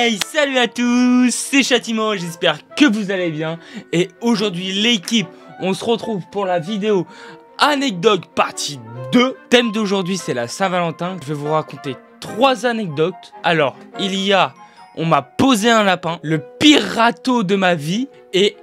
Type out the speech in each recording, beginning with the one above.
Hey, salut à tous, c'est Châtiment, j'espère que vous allez bien. Et aujourd'hui l'équipe, on se retrouve pour la vidéo anecdote partie 2. Thème d'aujourd'hui c'est la Saint-Valentin. Je vais vous raconter 3 anecdotes. Alors, on m'a posé un lapin, le pire râteau de ma vie et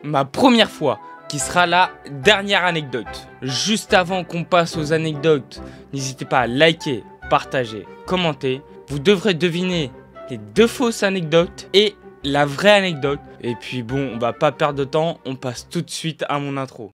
ma première fois, qui sera la dernière anecdote. Juste avant qu'on passe aux anecdotes, n'hésitez pas à liker, partager, commenter. Vous devrez deviner les 2 fausses anecdotes et la vraie anecdote. Et puis bon, on va pas perdre de temps, on passe tout de suite à mon intro.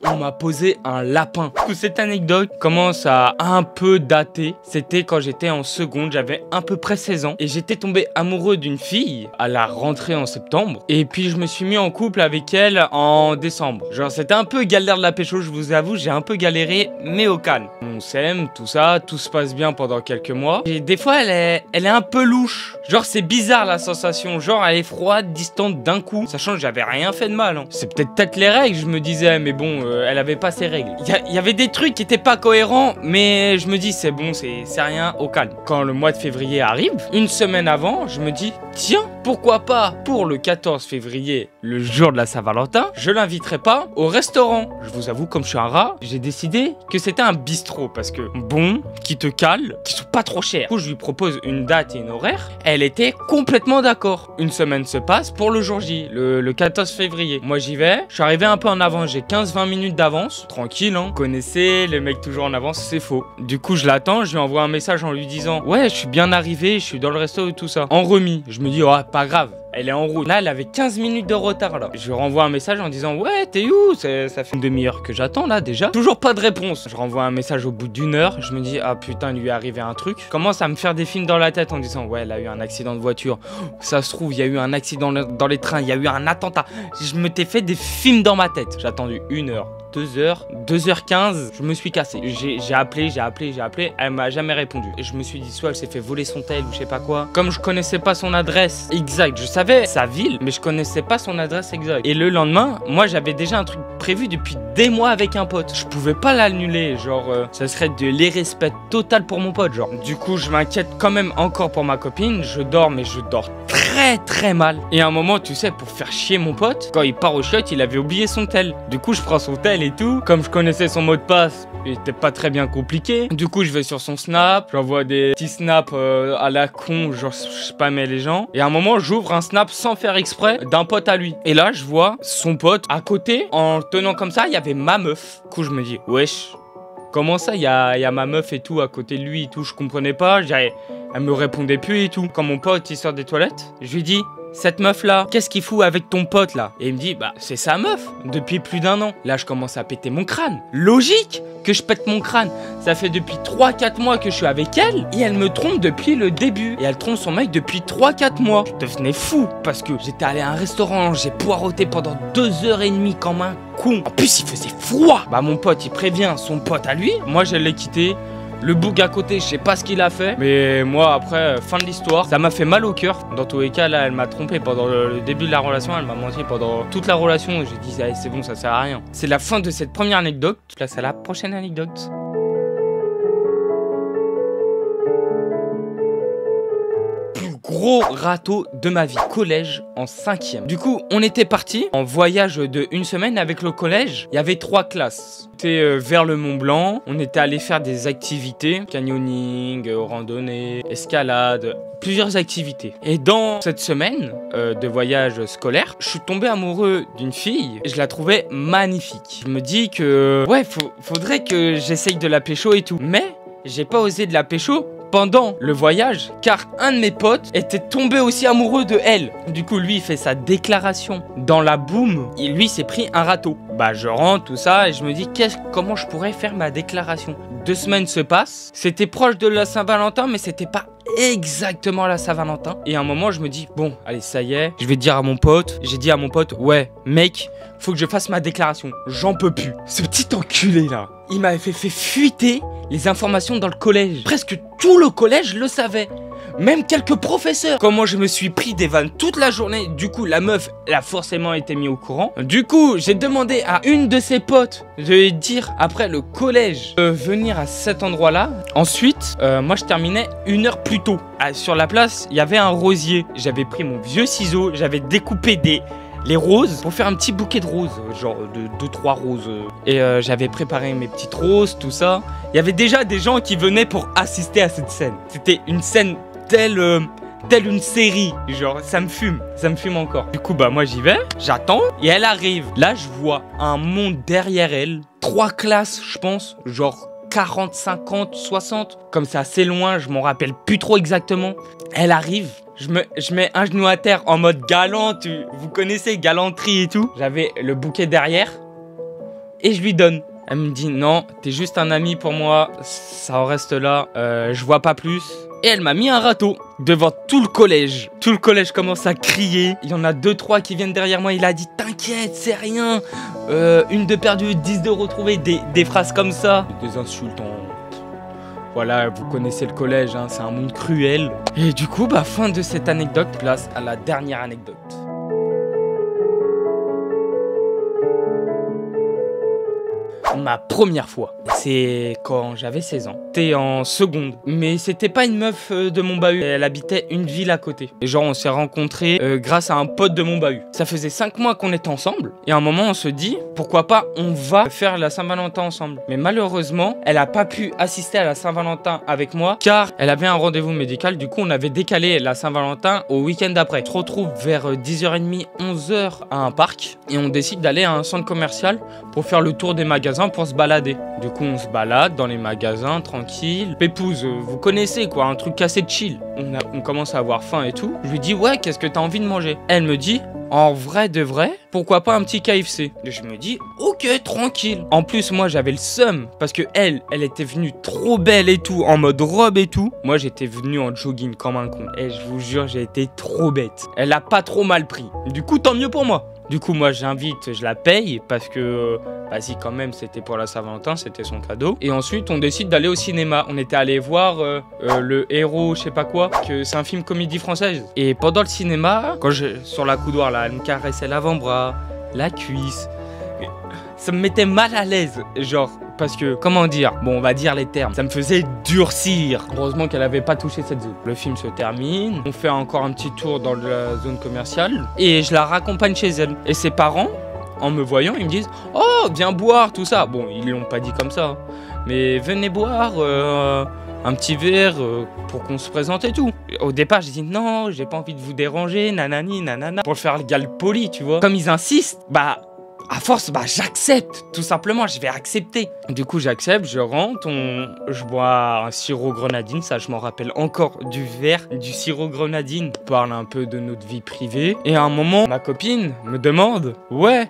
On m'a posé un lapin. Cette anecdote commence à un peu dater. C'était quand j'étais en seconde, j'avais à peu près 16 ans. Et j'étais tombé amoureux d'une fille à la rentrée en septembre. Et puis je me suis mis en couple avec elle en décembre. Genre c'était un peu galère de la pécho, je vous avoue, j'ai un peu galéré, mais au calme. On s'aime, tout ça, tout se passe bien pendant quelques mois. Et des fois elle est un peu louche. Genre c'est bizarre la sensation, genre elle est froide, distante d'un coup. Sachant que j'avais rien fait de mal. Hein. C'est peut-être les règles, je me disais, mais bon... elle avait pas ses règles. Il y avait des trucs qui étaient pas cohérents, mais je me dis c'est bon, c'est rien, au calme. Quand le mois de février arrive, une semaine avant, je me dis tiens, pourquoi pas pour le 14 février, le jour de la Saint-Valentin, je l'inviterai pas au restaurant. Je vous avoue, comme je suis un rat, j'ai décidé que c'était un bistrot parce que bon, qui te cale, qui sont pas trop chers. Du coup, je lui propose une date et une horaire. Elle était complètement d'accord. Une semaine se passe pour le jour J, le 14 février. Moi j'y vais, je suis arrivé un peu en avance, j'ai 15-20 minutes d'avance, tranquille hein. Vous connaissez, les mecs toujours en avance, c'est faux. Du coup je l'attends, je lui envoie un message en lui disant ouais je suis bien arrivé, je suis dans le resto et tout ça. En remis, je me dis oh pas grave, elle est en route. Là elle avait 15 minutes de retard là. Je lui renvoie un message en disant ouais t'es où, ça fait une demi-heure que j'attends là déjà. Toujours pas de réponse. Je renvoie un message au bout d'une heure, je me dis ah putain il lui est arrivé un truc. Je commence à me faire des films dans la tête en disant ouais elle a eu un accident de voiture. Ça se trouve il y a eu un accident dans les trains, il y a eu un attentat. Je me t'ai fait des films dans ma tête. J'ai attendu 1 heure. 2h15, je me suis cassé. J'ai appelé, elle m'a jamais répondu. Et je me suis dit, soit elle s'est fait voler son tel ou je sais pas quoi. Comme je connaissais pas son adresse exacte, je savais sa ville, mais je connaissais pas son adresse exacte. Et le lendemain, moi j'avais déjà un truc prévu depuis des mois avec un pote. Je pouvais pas l'annuler, genre ça serait de l'irrespect total pour mon pote, genre. Du coup, je m'inquiète quand même encore pour ma copine. Je dors, mais je dors très mal. Et à un moment, tu sais, pour faire chier mon pote, quand il part au shot, il avait oublié son tel. Du coup, je prends son tel et tout. Comme je connaissais son mot de passe, il était pas très bien compliqué. Du coup, je vais sur son snap, j'envoie des petits snaps à la con, genre je spammais les gens. Et à un moment, j'ouvre un snap sans faire exprès d'un pote à lui. Et là, je vois son pote à côté, en tenant comme ça, il y avait ma meuf. Du coup, je me dis, wesh, comment ça, il y a ma meuf et tout à côté de lui et tout, je comprenais pas. Elle me répondait plus et tout. Quand mon pote il sort des toilettes, je lui dis cette meuf là, qu'est-ce qu'il fout avec ton pote là? Et il me dit bah c'est sa meuf depuis plus d'1 an. Là je commence à péter mon crâne. Logique que je pète mon crâne. Ça fait depuis 3-4 mois que je suis avec elle et elle me trompe depuis le début. Et elle trompe son mec depuis 3-4 mois. Je devenais fou parce que j'étais allé à un restaurant, j'ai poireauté pendant 2h30 comme un con. En plus il faisait froid. Bah mon pote il prévient son pote à lui. Moi je l'ai quitté. Le boug à côté, je sais pas ce qu'il a fait. Mais moi, après, fin de l'histoire, ça m'a fait mal au cœur. Dans tous les cas, là, elle m'a trompé pendant le début de la relation. Elle m'a menti pendant toute la relation. J'ai dit, c'est bon, ça sert à rien. C'est la fin de cette première anecdote. Je place à la prochaine anecdote. Gros râteau de ma vie, collège en 5e. Du coup, on était parti en voyage de 1 semaine avec le collège. Il y avait 3 classes. On était vers le Mont Blanc. On était allé faire des activités, canyoning, randonnée, escalade, plusieurs activités. Et dans cette semaine de voyage scolaire, je suis tombé amoureux d'une fille. Je la trouvais magnifique. Je me dis que ouais, faudrait que j'essaye de la pécho et tout. Mais j'ai pas osé de la pécho pendant le voyage, car un de mes potes était tombé aussi amoureux de elle. Du coup, lui, il fait sa déclaration dans la boum. Et lui, s'est pris un râteau. Bah, je rentre, tout ça, et je me dis, comment je pourrais faire ma déclaration? 2 semaines se passent. C'était proche de la Saint-Valentin, mais c'était pas exactement la Saint-Valentin. Et à un moment, je me dis, bon, allez, ça y est, je vais dire à mon pote. J'ai dit à mon pote, ouais, mec, faut que je fasse ma déclaration. J'en peux plus. Ce petit enculé, là, il m'avait fait fuiter les informations dans le collège. Presque tout le collège le savait. même quelques professeurs. Comment je me suis pris des vannes toute la journée. Du coup, la meuf, elle a forcément été mise au courant. Du coup, j'ai demandé à une de ses potes de dire après le collège venir à cet endroit-là. Ensuite, moi, je terminais 1 heure plus tôt. Sur la place, il y avait un rosier. J'avais pris mon vieux ciseau, j'avais découpé les roses pour faire un petit bouquet de roses, genre de 2-3 roses. Et j'avais préparé mes petites roses, tout ça. Il y avait déjà des gens qui venaient pour assister à cette scène. C'était une scène telle une série, genre ça me fume encore. Du coup bah moi j'y vais, j'attends et elle arrive. Là je vois un monde derrière elle, 3 classes je pense, genre 40, 50, 60, comme c'est assez loin, je m'en rappelle plus trop exactement. Elle arrive. Je mets un genou à terre en mode galant, vous connaissez, galanterie et tout. J'avais le bouquet derrière et je lui donne. Elle me dit non, t'es juste un ami pour moi, ça en reste là, je vois pas plus. Et elle m'a mis un râteau devant tout le collège. Tout le collège commence à crier. Il y en a 2-3 qui viennent derrière moi. Il a dit t'inquiète, c'est rien. Une de perdue, 10 de retrouvée. Des phrases comme ça. Des insultants. Voilà, vous connaissez le collège, hein, c'est un monde cruel. Et du coup, bah, fin de cette anecdote, place à la dernière anecdote. Ma première fois, c'est quand j'avais 16 ans. C'était en seconde, mais c'était pas une meuf de mon bahut. Elle habitait une ville à côté. Et genre, on s'est rencontrés grâce à un pote de mon bahut. Ça faisait 5 mois qu'on était ensemble. Et à un moment, on se dit, pourquoi pas, on va faire la Saint-Valentin ensemble. Mais malheureusement, elle a pas pu assister à la Saint-Valentin avec moi, car elle avait un rendez-vous médical. Du coup, on avait décalé la Saint-Valentin au week-end d'après. On se retrouve vers 10h30, 11h à un parc. Et on décide d'aller à un centre commercial pour faire le tour des magasins pour se balader. Du coup, on se balade dans les magasins, tranquille. Pépouze, vous connaissez quoi, un truc assez chill. On commence à avoir faim et tout. Je lui dis, ouais, qu'est-ce que t'as envie de manger? Elle me dit, en vrai de vrai, pourquoi pas un petit KFC? Et je me dis, ok, tranquille. En plus, moi, j'avais le seum parce que elle était venue trop belle et tout, en mode robe et tout. Moi, j'étais venu en jogging comme un con. Et je vous jure, j'ai été trop bête. Elle a pas trop mal pris. Du coup, tant mieux pour moi. Du coup, moi, j'invite, je la paye parce que, vas-y, quand même, c'était pour la Saint-Valentin, c'était son cadeau. Et ensuite, on décide d'aller au cinéma. On était allé voir Le Héros, je sais pas quoi, que c'est un film comédie française. Et pendant le cinéma, sur la coudoir, là, elle me caressait l'avant-bras, la cuisse. Ça me mettait mal à l'aise, genre, parce que, comment dire, bon, on va dire les termes, ça me faisait durcir. Heureusement qu'elle avait pas touché cette zone. Le film se termine, on fait encore un petit tour dans la zone commerciale, et je la raccompagne chez elle. Et ses parents, en me voyant, ils me disent « Oh, viens boire, tout ça ». Bon, ils l'ont pas dit comme ça, mais venez boire un petit verre pour qu'on se présente et tout. Au départ, j'ai dit non, j'ai pas envie de vous déranger, nanani, nanana, pour faire le gars poli, tu vois. Comme ils insistent, bah, à force, bah, j'accepte, tout simplement, je vais accepter. Du coup, j'accepte, je rentre, je bois un sirop grenadine, ça, je m'en rappelle encore du verre, du sirop grenadine. On parle un peu de notre vie privée. Et à un moment, ma copine me demande, ouais,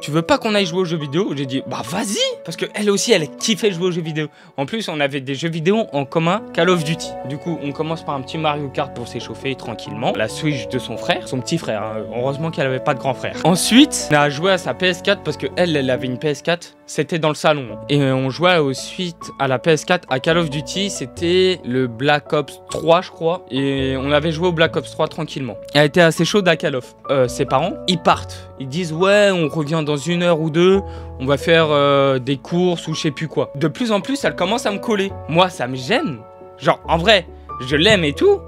tu veux pas qu'on aille jouer aux jeux vidéo? J'ai dit, bah vas-y, parce que elle aussi, elle kiffait jouer aux jeux vidéo. En plus, on avait des jeux vidéo en commun, Call of Duty. Du coup, on commence par un petit Mario Kart pour s'échauffer tranquillement. La Switch de son frère, son petit frère, hein. Heureusement qu'elle avait pas de grand frère. Ensuite, on a joué à sa PS4 parce que elle avait une PS4. C'était dans le salon. Et on jouait ensuite à la PS4 à Call of Duty. C'était le Black Ops 3, je crois. Et on avait joué au Black Ops 3 tranquillement. Elle était assez chaude à Call of. Ses parents, ils partent. Ils disent, ouais, on revient dans 1 heure ou 2. On va faire des courses ou je sais plus quoi. De plus en plus, elle commence à me coller. Moi, ça me gêne. Genre, en vrai, je l'aime et tout.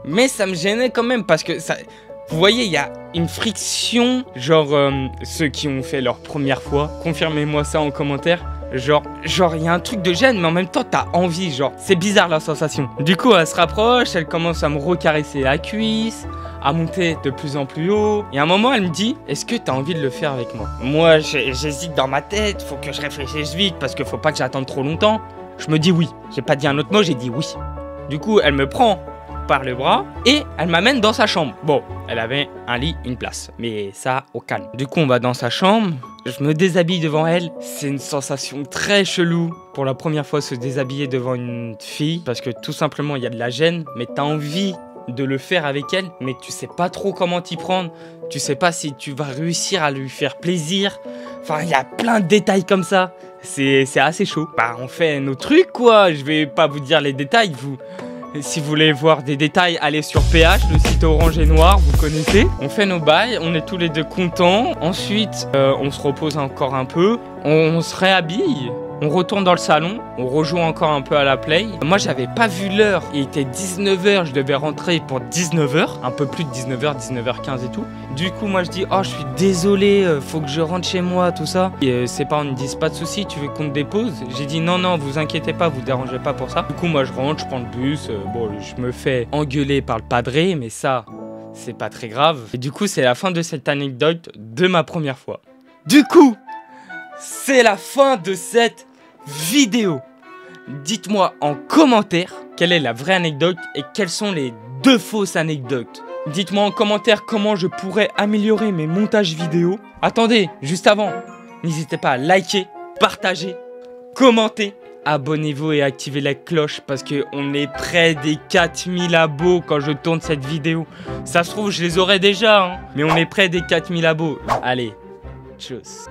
Mais ça me gênait quand même parce que ça... Vous voyez, il y a une friction, genre ceux qui ont fait leur première fois, confirmez-moi ça en commentaire. Genre, il y a un truc de gêne, mais en même temps, t'as envie, genre, c'est bizarre la sensation. Du coup, elle se rapproche, elle commence à me recaresser la cuisse, à monter de plus en plus haut. Et à un moment, elle me dit, est-ce que t'as envie de le faire avec moi? Moi, j'hésite dans ma tête, faut que je réfléchisse vite, parce qu'il faut pas que j'attende trop longtemps. Je me dis oui, j'ai pas dit un autre mot, j'ai dit oui. Du coup, elle me prend par le bras et elle m'amène dans sa chambre. Bon, elle avait un lit, une place, mais ça au calme. Du coup, on va dans sa chambre, je me déshabille devant elle. C'est une sensation très chelou pour la première fois se déshabiller devant une fille parce que tout simplement il y a de la gêne, mais t'as envie de le faire avec elle, mais tu sais pas trop comment t'y prendre. Tu sais pas si tu vas réussir à lui faire plaisir. Enfin, il y a plein de détails comme ça. C'est assez chaud. Bah, on fait nos trucs quoi. Je vais pas vous dire les détails, Et si vous voulez voir des détails, allez sur PH, le site orange et noir, vous connaissez. On fait nos bails, on est tous les deux contents. Ensuite, on se repose encore un peu, on se réhabille. On retourne dans le salon, on rejoue encore un peu à la play. Moi, j'avais pas vu l'heure. Il était 19h, je devais rentrer pour 19h. Un peu plus de 19h, 19h15 et tout. Du coup, moi, je dis, oh, je suis désolé, faut que je rentre chez moi, tout ça. Et ses parents me disent, pas de souci, tu veux qu'on te dépose? J'ai dit, non, non, vous inquiétez pas, vous dérangez pas pour ça. Du coup, moi, je rentre, je prends le bus. Bon, je me fais engueuler par le padré, mais ça, c'est pas très grave. Et du coup, c'est la fin de cette anecdote de ma première fois. Du coup, c'est la fin de cette vidéo. Dites-moi en commentaire quelle est la vraie anecdote et quelles sont les 2 fausses anecdotes. Dites-moi en commentaire comment je pourrais améliorer mes montages vidéo. Attendez, juste avant, n'hésitez pas à liker, partager, commenter. Abonnez-vous et activez la cloche parce qu'on est près des 4000 abos quand je tourne cette vidéo. Ça se trouve, je les aurai déjà, hein, mais on est près des 4000 abos. Allez, tchuss.